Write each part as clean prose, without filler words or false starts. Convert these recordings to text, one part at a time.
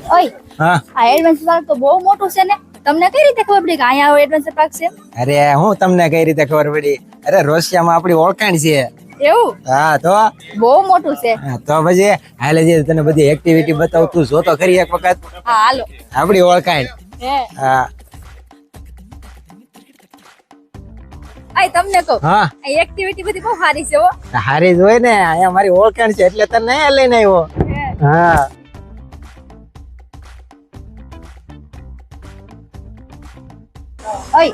ઓય હા આ એડવેન્ચર પાર્ક તો બહુ મોટું છે ને, તમને કઈ રીતે ખબર પડી કે અહીંયા એડવેન્ચર પાર્ક છે? અરે હું તમને કઈ રીતે ખબર પડી? અરે રોશિયામાં આપણી ઓળખાણ છે. એવું હા તો બહુ મોટું છે. હા, તો પછી હાલે જે તને બધી એક્ટિવિટી બતાવું, તું જો તો ખરી એક વખત. હા હાલો. આપણી ઓળખાણ. હે હા આય તમને કહું, હા આ એક્ટિવિટી બધી બહુ સારી છે હો. હારી જ હોય ને, અહીંયા મારી ઓળખાણ છે એટલે તને અહીંયા લઈને આવ્યો. હા ઓય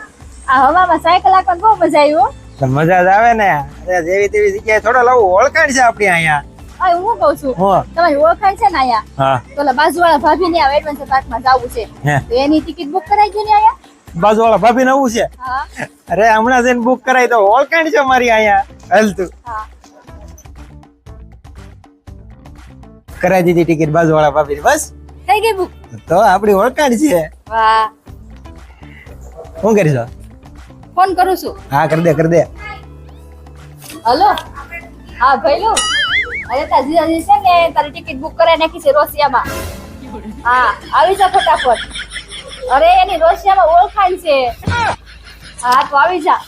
આ હવામાં સાયકલ હાંકવાની બહુ મજા આવી હો. તો મજા જ આવે ને. અરે જેવી તેવી જગ્યાએ થોડો લાવું, ઓળખાણ છે આપણી અહીંયા. ઓય હું કહું છું, હા તમારી ઓળખાણ છે ને અહીંયા, હા તો ઓલા બાજુવાળા ભાભીને આ એડવેન્ચર પાર્કમાં જાવું છે, હે તો એની ટિકિટ બુક કરાવી દો ને અહીંયા. બાજુવાળા ભાભી નવું છે. હા અરે હમણાં જઈને બુક કરાવી તો, ઓળખાણ છે મારી અહીંયા. હાલ તું હા કરાવી દીધી ટિકિટ બાજુવાળા ભાભી. બસ થઈ ગઈ બુક. તો આપણી ઓળખાણ છે. વાહ, શું કરીશ? ફોન કરું છું. હા કરી દે કરી દે. હલો હા ભઈલું, અરે તાર જીજાજી છે ને તારી ટિકિટ બુક કરાવી નાખી છે રોસિયામાં. હા આવી જા ફટાફટ. અરે એની રોસિયામાં ઓળખાણ છે. હા તો આવી જા.